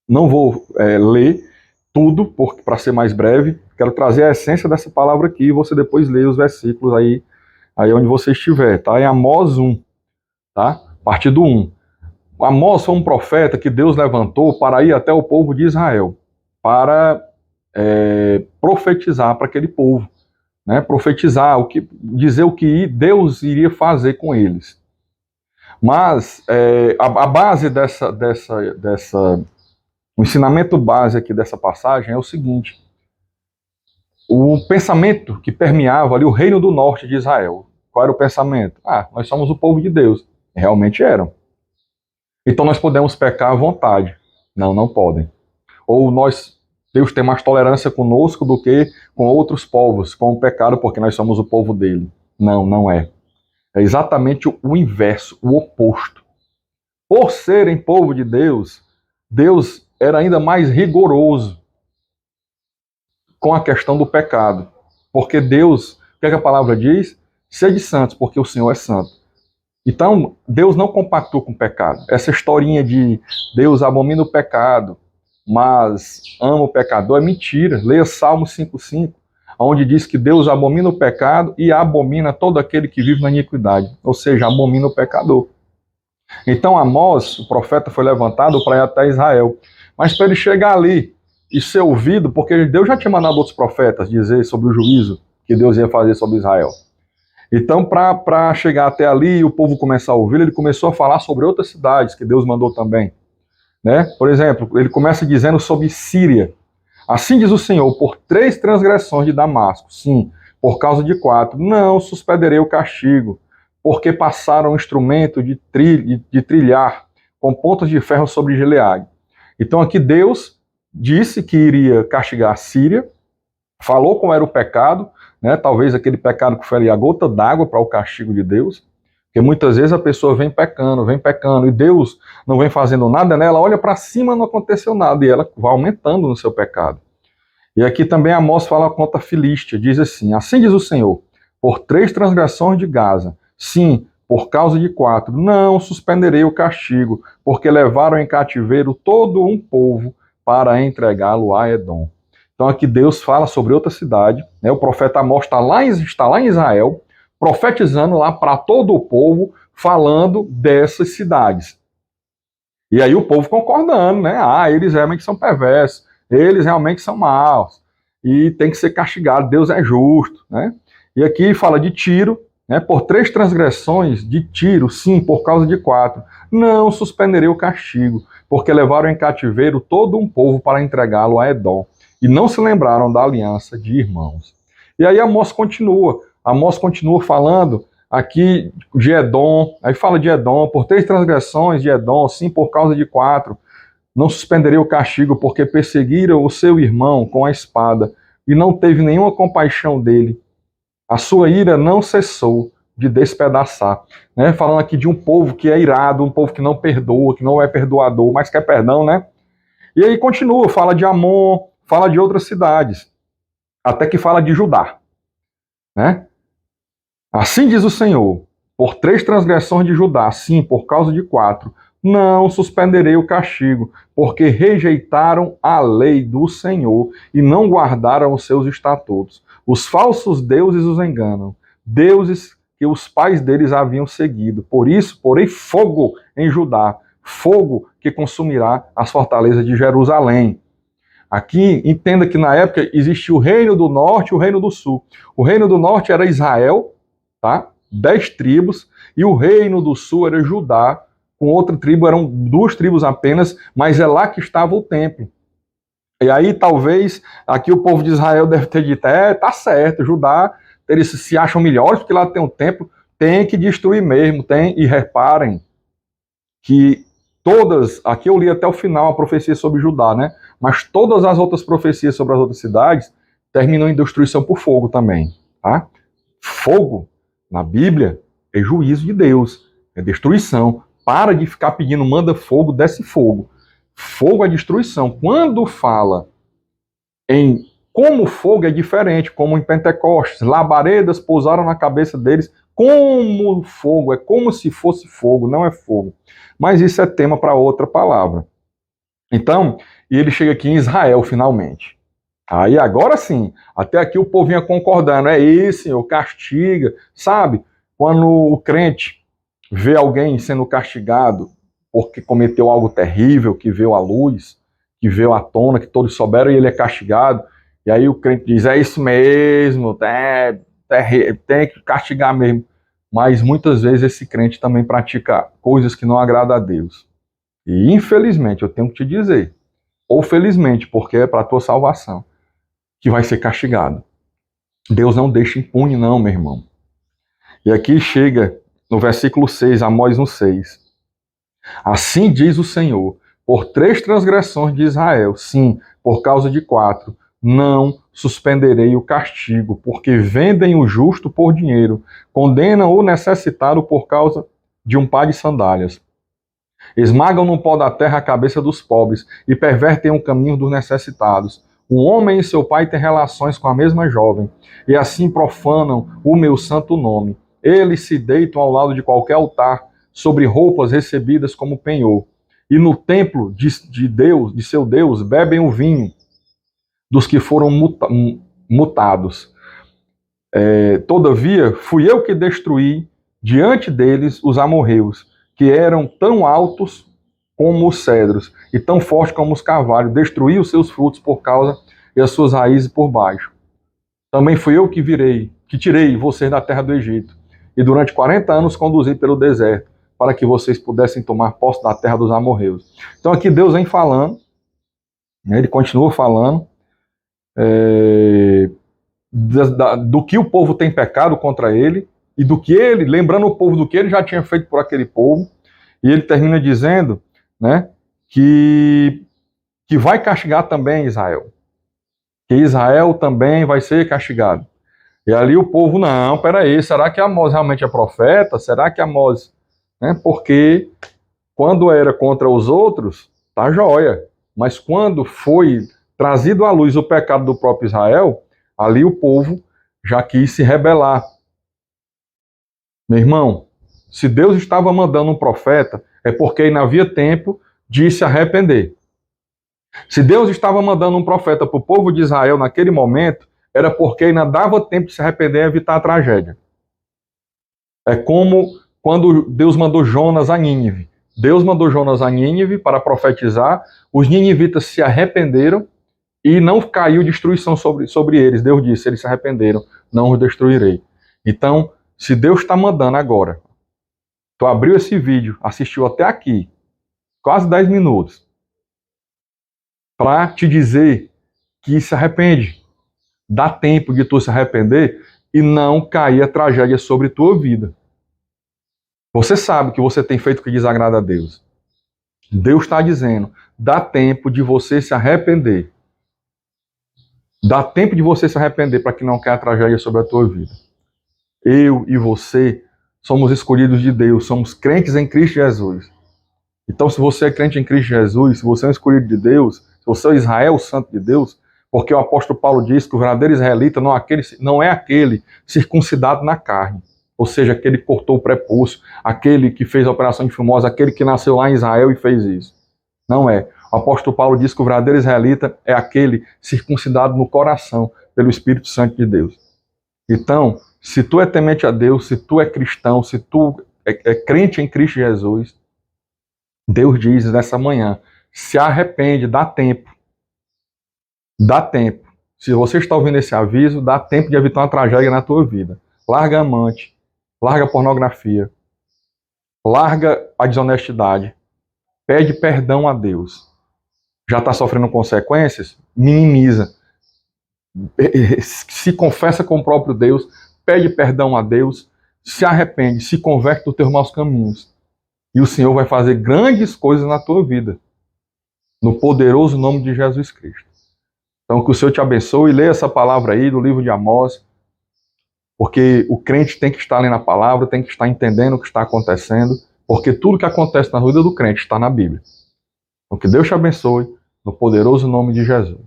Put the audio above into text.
Não vou ler tudo para ser mais breve. Quero trazer a essência dessa palavra aqui e você depois lê os versículos aí onde você estiver, tá? Em Amós 1, tá? A partir do 1. Amós foi um profeta que Deus levantou para ir até o povo de Israel, para profetizar para aquele povo, né? Profetizar, dizer o que Deus iria fazer com eles. Mas a base o ensinamento base aqui dessa passagem é o seguinte: o pensamento que permeava ali o reino do norte de Israel. Qual era o pensamento? Nós somos o povo de Deus. Realmente eram. Então nós podemos pecar à vontade. Não, não podem. Ou Deus tem mais tolerância conosco do que com outros povos, com o pecado, porque nós somos o povo dele. Não, não é. É exatamente o inverso, o oposto. Por serem povo de Deus, Deus era ainda mais rigoroso com a questão do pecado. Porque Deus, o que a palavra diz? Sede santos, porque o Senhor é santo. Então, Deus não compactou com o pecado. Essa historinha de Deus abomina o pecado, mas ama o pecador, é mentira. Leia Salmo 5,5, onde diz que Deus abomina o pecado e abomina todo aquele que vive na iniquidade. Ou seja, abomina o pecador. Então Amós, o profeta, foi levantado para ir até Israel. Mas para ele chegar ali e ser ouvido, porque Deus já tinha mandado outros profetas dizer sobre o juízo que Deus ia fazer sobre Israel. Então, para chegar até ali e o povo começar a ouvir, ele começou a falar sobre outras cidades que Deus mandou também. Né? Por exemplo, ele começa dizendo sobre Síria. Assim diz o Senhor, por 3 transgressões de Damasco, sim, por causa de 4, não suspenderei o castigo, porque passaram um instrumento de trilhar com pontas de ferro sobre Gileade. Então aqui Deus disse que iria castigar a Síria, falou como era o pecado, né? Talvez aquele pecado que foi a gota d'água para o castigo de Deus, porque muitas vezes a pessoa vem pecando, e Deus não vem fazendo nada nela, olha para cima, não aconteceu nada, e ela vai aumentando no seu pecado. E aqui também Amós fala contra a Filístia, diz assim diz o Senhor, por 3 transgressões de Gaza, sim, por causa de 4, não suspenderei o castigo, porque levaram em cativeiro todo um povo para entregá-lo a Edom. Então aqui Deus fala sobre outra cidade, né? O profeta Amós está lá em Israel, profetizando lá para todo o povo, falando dessas cidades. E aí o povo concordando, né? Eles realmente são perversos, eles realmente são maus, e tem que ser castigado, Deus é justo, né? E aqui fala de Tiro, né? Por 3 transgressões de Tiro, sim, por causa de 4, não suspenderei o castigo, porque levaram em cativeiro todo um povo para entregá-lo a Edom, e não se lembraram da aliança de irmãos. E aí Amós continua falando aqui de Edom, aí fala de Edom, por 3 transgressões de Edom, sim, por causa de 4, não suspenderei o castigo, porque perseguiram o seu irmão com a espada, e não teve nenhuma compaixão dele. A sua ira não cessou de despedaçar. Né? Falando aqui de um povo que é irado, um povo que não perdoa, que não é perdoador, mas quer perdão, né? E aí continua, fala de Amon, fala de outras cidades, até que fala de Judá, né? Assim diz o Senhor, por 3 transgressões de Judá, sim, por causa de 4, não suspenderei o castigo, porque rejeitaram a lei do Senhor e não guardaram os seus estatutos. Os falsos deuses os enganam, deuses que os pais deles haviam seguido. Por isso, porei fogo em Judá, fogo que consumirá as fortalezas de Jerusalém. Aqui, entenda que na época existia o reino do norte e o reino do sul. O reino do norte era Israel, tá? 10 tribos, e o reino do sul era Judá, com outra tribo, eram 2 tribos apenas, mas é lá que estava o templo. E aí, talvez, aqui o povo de Israel deve ter dito, tá certo, Judá, eles se acham melhores, porque lá tem um templo, tem que destruir mesmo, e reparem que aqui eu li até o final a profecia sobre Judá, né? Mas todas as outras profecias sobre as outras cidades terminam em destruição por fogo também, tá? Fogo, na Bíblia, é juízo de Deus, é destruição. Para de ficar pedindo, manda fogo, desce fogo. Fogo é destruição. Quando fala em como fogo é diferente, como em Pentecostes, labaredas pousaram na cabeça deles como fogo, é como se fosse fogo, não é fogo. Mas isso é tema para outra palavra. Então, e ele chega aqui em Israel, finalmente. Aí agora sim, até aqui o povo vinha concordando, é isso, Senhor, castiga, sabe? Quando o crente vê alguém sendo castigado porque cometeu algo terrível, que veio à luz, que veio à tona, que todos souberam e ele é castigado, e aí o crente diz, é isso mesmo, tem que castigar mesmo. Mas muitas vezes esse crente também pratica coisas que não agradam a Deus. E infelizmente, eu tenho que te dizer, ou felizmente, porque é para a tua salvação, que vai ser castigado. Deus não deixa impune não, meu irmão. E aqui chega no versículo 6, Amós 1:6. Assim diz o Senhor, por 3 transgressões de Israel, sim, por causa de 4, não suspenderei o castigo, porque vendem o justo por dinheiro, condenam o necessitado por causa de um par de sandálias. Esmagam no pó da terra a cabeça dos pobres e pervertem o caminho dos necessitados. Um homem e seu pai têm relações com a mesma jovem, e assim profanam o meu santo nome. Eles se deitam ao lado de qualquer altar, sobre roupas recebidas como penhor. E no templo de Deus, de seu Deus, bebem o vinho dos que foram mutados. Todavia, fui eu que destruí diante deles os amorreus, que eram tão altos como os cedros e tão fortes como os carvalhos. Destruí os seus frutos por causa e as suas raízes por baixo. Também fui eu que tirei vocês da terra do Egito e durante 40 anos conduzi pelo deserto para que vocês pudessem tomar posse da terra dos amorreus. Então aqui Deus vem falando, né, ele continua falando do que o povo tem pecado contra ele e do que ele, lembrando o povo do que ele já tinha feito por aquele povo, e ele termina dizendo, né, que vai castigar também Israel, que Israel também vai ser castigado. E ali o povo, não, peraí, será que Amós realmente é profeta? Será que Amós, né, porque quando era contra os outros, tá joia, mas quando foi trazido à luz o pecado do próprio Israel, ali o povo já quis se rebelar. Meu irmão, se Deus estava mandando um profeta, é porque ainda havia tempo de se arrepender. Se Deus estava mandando um profeta para o povo de Israel naquele momento, era porque ainda dava tempo de se arrepender e evitar a tragédia. É como quando Deus mandou Jonas a Nínive. Deus mandou Jonas a Nínive para profetizar, os ninivitas se arrependeram e não caiu destruição sobre eles. Deus disse, eles se arrependeram, não os destruirei. Então, se Deus está mandando agora, tu abriu esse vídeo, assistiu até aqui, quase 10 minutos, para te dizer que se arrepende. Dá tempo de tu se arrepender e não cair a tragédia sobre tua vida. Você sabe que você tem feito o que desagrada a Deus. Deus está dizendo, dá tempo de você se arrepender. Dá tempo de você se arrepender para que não caia a tragédia sobre a tua vida. Eu e você somos escolhidos de Deus, somos crentes em Cristo Jesus. Então, se você é crente em Cristo Jesus, se você é um escolhido de Deus, se você é Israel, o santo de Deus, porque o apóstolo Paulo diz que o verdadeiro israelita não é aquele circuncidado na carne, ou seja, aquele que cortou o prepúcio, aquele que fez a operação de Formosa, aquele que nasceu lá em Israel e fez isso. Não é. O apóstolo Paulo diz que o verdadeiro israelita é aquele circuncidado no coração pelo Espírito Santo de Deus. Então, se tu é temente a Deus, se tu é cristão, se tu é crente em Cristo Jesus, Deus diz nessa manhã, se arrepende, dá tempo. Dá tempo. Se você está ouvindo esse aviso, dá tempo de evitar uma tragédia na tua vida. Larga a amante, larga a pornografia, larga a desonestidade, pede perdão a Deus. Já está sofrendo consequências? Minimiza. Se confessa com o próprio Deus, pede perdão a Deus, se arrepende, se converte dos teus maus caminhos. E o Senhor vai fazer grandes coisas na tua vida. No poderoso nome de Jesus Cristo. Então, que o Senhor te abençoe. Leia essa palavra aí do livro de Amós, porque o crente tem que estar lendo a palavra, tem que estar entendendo o que está acontecendo, porque tudo que acontece na vida do crente está na Bíblia. Então, que Deus te abençoe, no poderoso nome de Jesus.